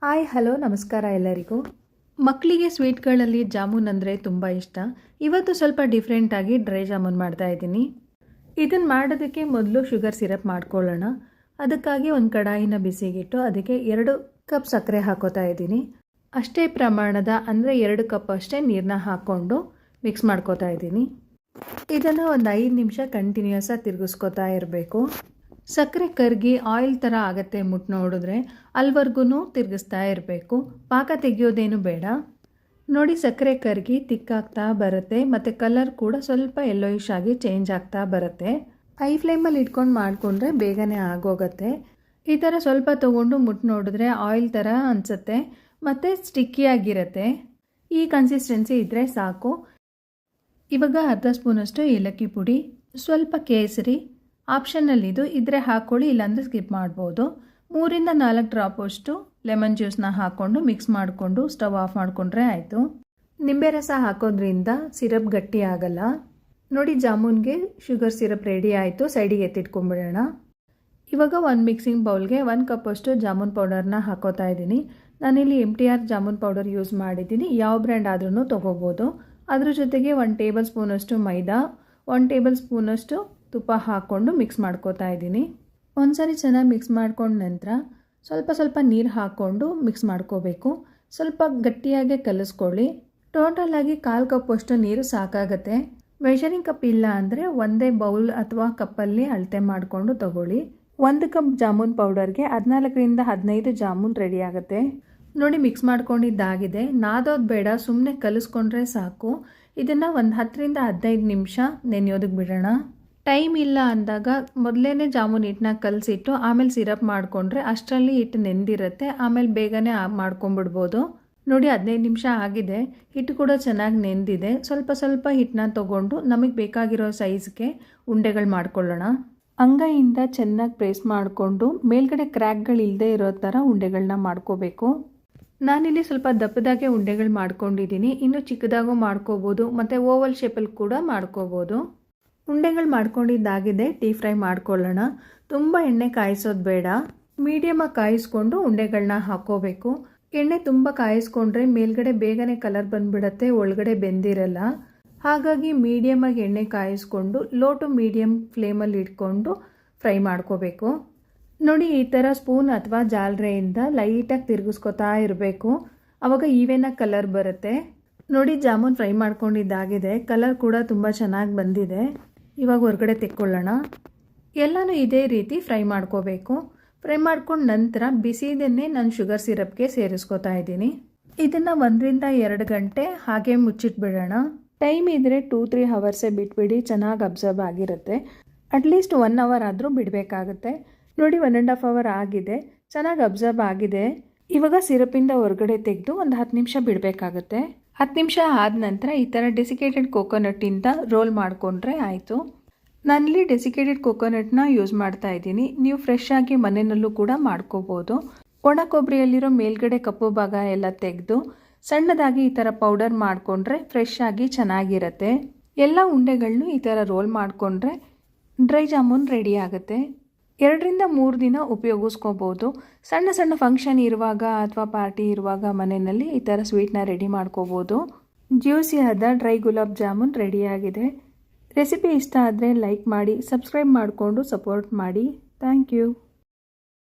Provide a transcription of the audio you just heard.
Hi hello ನಮಸ್ಕಾರ ಎಲ್ಲರಿಗೂ. ಮಕ್ಕಳಿಗೆ ಸ್ವೀಟ್ಗಳಲ್ಲಿ ಜಾಮೂನ್ ಅಂದರೆ ತುಂಬ ಇಷ್ಟ. ಇವತ್ತು ಸ್ವಲ್ಪ ಡಿಫ್ರೆಂಟಾಗಿ ಡ್ರೈ ಜಾಮೂನ್ ಮಾಡ್ತಾ ಇದ್ದೀನಿ. ಇದನ್ನು ಮಾಡೋದಕ್ಕೆ ಮೊದಲು ಶುಗರ್ ಸಿರಪ್ ಮಾಡ್ಕೊಳ್ಳೋಣ. ಅದಕ್ಕಾಗಿ ಒಂದು ಕಡಾಯಿನ ಬಿಸಿಗಿಟ್ಟು ಅದಕ್ಕೆ 2 ಕಪ್ ಸಕ್ಕರೆ ಹಾಕೋತಾ ಇದ್ದೀನಿ. ಅಷ್ಟೇ ಪ್ರಮಾಣದ ಅಂದರೆ 2 ಕಪ್ ಅಷ್ಟೇ ನೀರನ್ನ ಹಾಕ್ಕೊಂಡು ಮಿಕ್ಸ್ ಮಾಡ್ಕೋತಾ ಇದ್ದೀನಿ. ಇದನ್ನು ಒಂದು 5 ನಿಮಿಷ ಕಂಟಿನ್ಯೂಸ್ ಆಗಿ ತಿರುಗಿಸ್ಕೋತಾ ಇರಬೇಕು. ಸಕ್ಕರೆ ಕರಗಿ ಆಯಿಲ್ ಥರ ಆಗುತ್ತೆ ಮುಟ್ಟು ನೋಡಿದ್ರೆ, ಅಲ್ಲಿವರೆಗೂ ತಿರುಗಿಸ್ತಾ ಇರಬೇಕು. ಪಾಕ ತೆಗೆಯೋದೇನು ಬೇಡ. ನೋಡಿ, ಸಕ್ಕರೆ ಕರಗಿ ತಿಕ್ಕಾಗ್ತಾ ಬರುತ್ತೆ ಮತ್ತು ಕಲರ್ ಕೂಡ ಸ್ವಲ್ಪ ಯೆಲ್ಲೋಯಿಶ್ ಆಗಿ ಚೇಂಜ್ ಆಗ್ತಾ ಬರುತ್ತೆ. ಹೈ ಫ್ಲೇಮಲ್ಲಿ ಇಟ್ಕೊಂಡು ಮಾಡಿಕೊಂಡ್ರೆ ಬೇಗನೆ ಆಗೋಗುತ್ತೆ. ಈ ಥರ ಸ್ವಲ್ಪ ತೊಗೊಂಡು ಮುಟ್ಟು ನೋಡಿದ್ರೆ ಆಯಿಲ್ ಥರ ಅನಿಸುತ್ತೆ ಮತ್ತು ಸ್ಟಿಕ್ಕಿಯಾಗಿರುತ್ತೆ. ಈ ಕನ್ಸಿಸ್ಟೆನ್ಸಿ ಇದ್ದರೆ ಸಾಕು. ಇವಾಗ ಅರ್ಧ ಸ್ಪೂನಷ್ಟು ಏಲಕ್ಕಿ ಪುಡಿ, ಸ್ವಲ್ಪ ಕೇಸರಿ, ಆಪ್ಷನಲ್ಲಿದು ಇದ್ದರೆ ಹಾಕ್ಕೊಳ್ಳಿ, ಇಲ್ಲಾಂದರೆ ಸ್ಕಿಪ್ ಮಾಡ್ಬೋದು. 3ರಿಂದ 4 ಡ್ರಾಪಷ್ಟು ಲೆಮನ್ ಜ್ಯೂಸನ್ನ ಹಾಕ್ಕೊಂಡು ಮಿಕ್ಸ್ ಮಾಡಿಕೊಂಡು ಸ್ಟವ್ ಆಫ್ ಮಾಡಿಕೊಂಡ್ರೆ ಆಯಿತು. ನಿಂಬೆ ರಸ ಹಾಕೋದ್ರಿಂದ ಸಿರಪ್ ಗಟ್ಟಿ ಆಗಲ್ಲ. ನೋಡಿ, ಜಾಮೂನ್ಗೆ ಶುಗರ್ ಸಿರಪ್ ರೆಡಿ ಆಯಿತು. ಸೈಡಿಗೆ ಎತ್ತಿಟ್ಕೊಂಡ್ಬಿಡೋಣ. ಇವಾಗ ಒಂದು ಮಿಕ್ಸಿಂಗ್ ಬೌಲ್ಗೆ 1 ಕಪ್ಪಷ್ಟು ಜಾಮೂನ್ ಪೌಡರ್ನ ಹಾಕೋತಾ ಇದ್ದೀನಿ. ನಾನಿಲ್ಲಿ MTR ಜಾಮೂನ್ ಪೌಡರ್ ಯೂಸ್ ಮಾಡಿದ್ದೀನಿ. ಯಾವ ಬ್ರ್ಯಾಂಡ್ ಆದ್ರೂ ತೊಗೋಬೋದು. ಅದ್ರ ಜೊತೆಗೆ 1 ಟೇಬಲ್ ಸ್ಪೂನಷ್ಟು ಮೈದಾ, 1 ಟೇಬಲ್ ಸ್ಪೂನಷ್ಟು ತುಪ್ಪ ಹಾಕ್ಕೊಂಡು ಮಿಕ್ಸ್ ಮಾಡ್ಕೋತಾ ಇದ್ದೀನಿ. ಒಂದ್ಸರಿ ಚೆನ್ನಾಗಿ ಮಿಕ್ಸ್ ಮಾಡ್ಕೊಂಡ ನಂತರ ಸ್ವಲ್ಪ ನೀರು ಹಾಕ್ಕೊಂಡು ಮಿಕ್ಸ್ ಮಾಡ್ಕೋಬೇಕು. ಸ್ವಲ್ಪ ಗಟ್ಟಿಯಾಗೆ ಕಲಿಸ್ಕೊಳ್ಳಿ. ಟೋಟಲಾಗಿ 1/4 ಕಪ್ಪಷ್ಟು ನೀರು ಸಾಕಾಗತ್ತೆ. ಮೆಷರಿಂಗ್ ಕಪ್ ಇಲ್ಲ ಅಂದರೆ ಒಂದೇ ಬೌಲ್ ಅಥವಾ ಕಪ್ಪಲ್ಲಿ ಅಳತೆ ಮಾಡಿಕೊಂಡು ತಗೊಳ್ಳಿ. 1 ಕಪ್ ಜಾಮೂನ್ ಪೌಡರ್ಗೆ 14ರಿಂದ 15 ಜಾಮೂನ್ ರೆಡಿ ಆಗುತ್ತೆ. ನೋಡಿ, ಮಿಕ್ಸ್ ಮಾಡ್ಕೊಂಡಿದ್ದಾಗಿದೆ. ನಾದೋದು ಬೇಡ, ಸುಮ್ಮನೆ ಕಲಿಸ್ಕೊಂಡ್ರೆ ಸಾಕು. ಇದನ್ನು ಒಂದು 10ರಿಂದ 15 ನಿಮಿಷ ನೆನೆಯೋದಕ್ಕೆ ಬಿಡೋಣ. ಟೈಮ್ ಇಲ್ಲ ಅಂದಾಗ ಮೊದಲೇ ಜಾಮೂನ್ ಹಿಟ್ಟನ್ನ ಕಲಸಿಟ್ಟು ಆಮೇಲೆ ಸಿರಪ್ ಮಾಡಿಕೊಂಡ್ರೆ ಅಷ್ಟರಲ್ಲಿ ಹಿಟ್ಟು ನೆಂದಿರುತ್ತೆ. ಆಮೇಲೆ ಬೇಗನೆ ಮಾಡ್ಕೊಂಬಿಡ್ಬೋದು. ನೋಡಿ, 15 ನಿಮಿಷ ಆಗಿದೆ. ಹಿಟ್ಟು ಕೂಡ ಚೆನ್ನಾಗಿ ನೆಂದಿದೆ. ಸ್ವಲ್ಪ ಹಿಟ್ಟನ್ನ ತೊಗೊಂಡು ನಮಗೆ ಬೇಕಾಗಿರೋ ಸೈಜ್ಗೆ ಉಂಡೆಗಳು ಮಾಡ್ಕೊಳ್ಳೋಣ. ಅಂಗೈಯಿಂದ ಚೆನ್ನಾಗಿ ಪ್ರೆಸ್ ಮಾಡಿಕೊಂಡು ಮೇಲ್ಗಡೆ ಕ್ರ್ಯಾಕ್ಗಳಿಲ್ಲದೆ ಇರೋ ಥರ ಉಂಡೆಗಳನ್ನ ಮಾಡ್ಕೋಬೇಕು. ನಾನಿಲ್ಲಿ ಸ್ವಲ್ಪ ದಪ್ಪದಾಗೆ ಉಂಡೆಗಳು ಮಾಡ್ಕೊಂಡಿದ್ದೀನಿ. ಇನ್ನೂ ಚಿಕ್ಕದಾಗೂ ಮಾಡ್ಕೋಬೋದು ಮತ್ತು ಓವಲ್ ಶೇಪಲ್ಲಿ ಕೂಡ ಮಾಡ್ಕೋಬೋದು. ಉಂಡೆಗಳು ಮಾಡ್ಕೊಂಡಿದ್ದಾಗಿದೆ. ಡೀಪ್ ಫ್ರೈ ಮಾಡ್ಕೊಳ್ಳೋಣ. ತುಂಬ ಎಣ್ಣೆ ಕಾಯಿಸೋದು ಬೇಡ. ಮೀಡಿಯಮಾಗಿ ಕಾಯಿಸ್ಕೊಂಡು ಉಂಡೆಗಳನ್ನ ಹಾಕ್ಕೋಬೇಕು. ಎಣ್ಣೆ ತುಂಬ ಕಾಯಿಸ್ಕೊಂಡ್ರೆ ಮೇಲ್ಗಡೆ ಬೇಗನೆ ಕಲರ್ ಬಂದುಬಿಡತ್ತೆ, ಒಳಗಡೆ ಬೆಂದಿರಲ್ಲ. ಹಾಗಾಗಿ ಮೀಡಿಯಮಾಗಿ ಎಣ್ಣೆ ಕಾಯಿಸ್ಕೊಂಡು ಲೋ ಟು ಮೀಡಿಯಮ್ ಫ್ಲೇಮಲ್ಲಿ ಇಟ್ಕೊಂಡು ಫ್ರೈ ಮಾಡ್ಕೋಬೇಕು. ನೋಡಿ, ಈ ಥರ ಸ್ಪೂನ್ ಅಥವಾ ಜಾಲರೆಯಿಂದ ಲೈಟಾಗಿ ತಿರುಗಿಸ್ಕೊತಾ ಇರಬೇಕು. ಆವಾಗ ಈವೆನಾಗಿ ಕಲರ್ ಬರುತ್ತೆ. ನೋಡಿ, ಜಾಮೂನ್ ಫ್ರೈ ಮಾಡ್ಕೊಂಡಿದ್ದಾಗಿದೆ. ಕಲರ್ ಕೂಡ ತುಂಬ ಚೆನ್ನಾಗಿ ಬಂದಿದೆ. ಇವಾಗ ಹೊರಗಡೆ ತೆಕ್ಕೊಳ್ಳೋಣ. ಎಲ್ಲನೂ ಇದೇ ರೀತಿ ಫ್ರೈ ಮಾಡ್ಕೋಬೇಕು. ಫ್ರೈ ಮಾಡ್ಕೊಂಡು ನಂತರ ಬಿಸಿದನ್ನೇ ನಾನು ಶುಗರ್ ಸಿರಪ್ಗೆ ಸೇರಿಸ್ಕೋತಾ ಇದ್ದೀನಿ. ಇದನ್ನು 1ರಿಂದ 2 ಗಂಟೆ ಹಾಗೆ ಮುಚ್ಚಿಟ್ಬಿಡೋಣ. ಟೈಮ್ ಇದ್ದರೆ 2-3 ಅವರ್ಸೇ ಬಿಟ್ಬಿಡಿ, ಚೆನ್ನಾಗಿ ಅಬ್ಸರ್ವ್ ಆಗಿರುತ್ತೆ. ಅಟ್ಲೀಸ್ಟ್ 1 ಅವರ್ ಆದರೂ ಬಿಡಬೇಕಾಗುತ್ತೆ. ನೋಡಿ, 1.5 ಅವರ್ ಆಗಿದೆ. ಚೆನ್ನಾಗಿ ಅಬ್ಸರ್ವ್ ಆಗಿದೆ. ಇವಾಗ ಸಿರಪಿಂದ ಹೊರಗಡೆ ತೆಗೆದು ಒಂದು 10 ನಿಮಿಷ ಬಿಡಬೇಕಾಗುತ್ತೆ. 10 ನಿಮಿಷ ಆದ ನಂತರ ಈ ಥರ ಡೆಸಿಕೇಟೆಡ್ ಕೋಕೋನಟ್ಟಿಂದ ರೋಲ್ ಮಾಡಿಕೊಂಡ್ರೆ ಆಯಿತು. ನಾನಿಲ್ಲಿ ಡೆಸಿಕೇಟೆಡ್ ಕೋಕೋನಟ್ನ ಯೂಸ್ ಮಾಡ್ತಾ ಇದ್ದೀನಿ. ನೀವು ಫ್ರೆಶ್ ಆಗಿ ಮನೆಯಲ್ಲೂ ಕೂಡ ಮಾಡ್ಕೋಬೋದು. ಒಣ ಕೊಬ್ಬರಿಯಲ್ಲಿರೋ ಮೇಲ್ಗಡೆ ಕಪ್ಪು ಭಾಗ ಎಲ್ಲ ತೆಗೆದು ಸಣ್ಣದಾಗಿ ಈ ಥರ ಪೌಡರ್ ಮಾಡಿಕೊಂಡ್ರೆ ಫ್ರೆಶ್ ಆಗಿ ಚೆನ್ನಾಗಿರುತ್ತೆ. ಎಲ್ಲ ಉಂಡೆಗಳನ್ನೂ ಈ ಥರ ರೋಲ್ ಮಾಡಿಕೊಂಡ್ರೆ ಡ್ರೈ ಜಾಮೂನ್ ರೆಡಿ ಆಗುತ್ತೆ. 2ರಿಂದ 3 ದಿನ ಉಪಯೋಗಿಸ್ಕೋಬೋದು. ಸಣ್ಣ ಫಂಕ್ಷನ್ ಇರುವಾಗ ಅಥವಾ ಪಾರ್ಟಿ ಇರುವಾಗ ಮನೆಯಲ್ಲಿ ಈ ಥರ ಸ್ವೀಟ್ನ ರೆಡಿ ಮಾಡ್ಕೋಬೋದು. ಜ್ಯೂಸಿಯಾದ ಡ್ರೈ ಗುಲಾಬ್ ಜಾಮೂನ್ ರೆಡಿಯಾಗಿದೆ. ರೆಸಿಪಿ ಇಷ್ಟ ಆದರೆ ಲೈಕ್ ಮಾಡಿ, ಸಬ್ಸ್ಕ್ರೈಬ್ ಮಾಡಿಕೊಂಡು ಸಪೋರ್ಟ್ ಮಾಡಿ. Thank you.